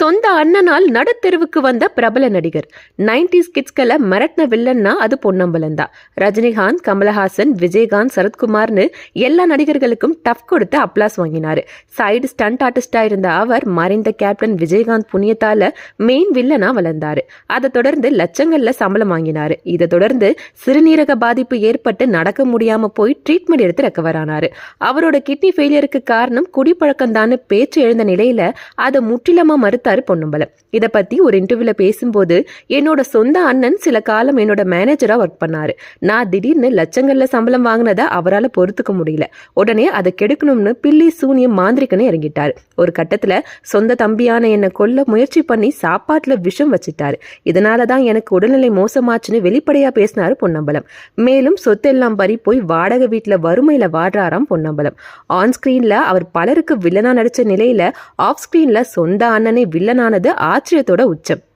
சொந்த அண்ணனால் நடுத்தெருவுக்கு வந்த பிரபல நடிகர். 90s கிட்ஸ்களை மிரட்டின வில்லன்னா அது பொன்னம்பலம் தான். ரஜினிகாந்த், கமலஹாசன், விஜயகாந்த், சரத்குமார்னு எல்லா நடிகர்களுக்கும் டஃப் கொடுத்து அப்ளாஸ் வாங்கினாரு. சைடு ஸ்டண்ட் ஆர்டிஸ்டா இருந்த அவர் மறைந்த கேப்டன் விஜயகாந்த் புண்ணியத்தால மெயின் வில்லனா வளர்ந்தாரு. அதை தொடர்ந்து லட்சங்கள்ல சம்பளம் வாங்கினாரு. இதை தொடர்ந்து சிறுநீரக பாதிப்பு ஏற்பட்டு நடக்க முடியாம போய் ட்ரீட்மெண்ட் எடுத்து ரெக்கவர் ஆனாரு. அவரோட கிட்னி ஃபெயிலியருக்கு காரணம் குடிப்பழக்கம் தான் பேச்சு எழுந்த நிலையில அதை முற்றிலுமா மறுத்தாரு பொன்னம்பலம். இதை பத்தி ஒரு இன்டர்வியூல பேசும்போது, என்னோட சொந்த அண்ணன் சில காலம் என்னோட மேனேஜரா ஒர்க் பண்ணாரு. நான் திடீர்னு லட்சங்கள்ல சம்பளம் வாங்கினதை அவரால் பொறுத்துக்க முடியல. உடனே அதை கெடுக்கணும்னு பில்லி சூனியம் மாந்திரிக்கன்னு இறங்கிட்டாரு. ஒரு கட்டத்துல சொந்த தம்பியான என்னை கொல்ல முயற்சி பண்ணி சாப்பாட்டுல விஷம் வச்சுட்டாரு. இதனாலதான் எனக்கு உடல்நிலை மோசமாச்சுன்னு வெளிப்படையா பேசினாரு பொன்னம்பலம். மேலும் சொத்தெல்லாம் பறி போய் வாடகை வீட்டுல வறுமையில வாடுறாராம் பொன்னம்பலம். ஆன் ஸ்கிரீன்ல அவர் பலருக்கு வில்லனா நடிச்ச நிலையில ஆஃப் ஸ்கிரீன்ல சொந்த அண்ணனை வில்லனானது ஆச்சரியத்தோட உச்சம்.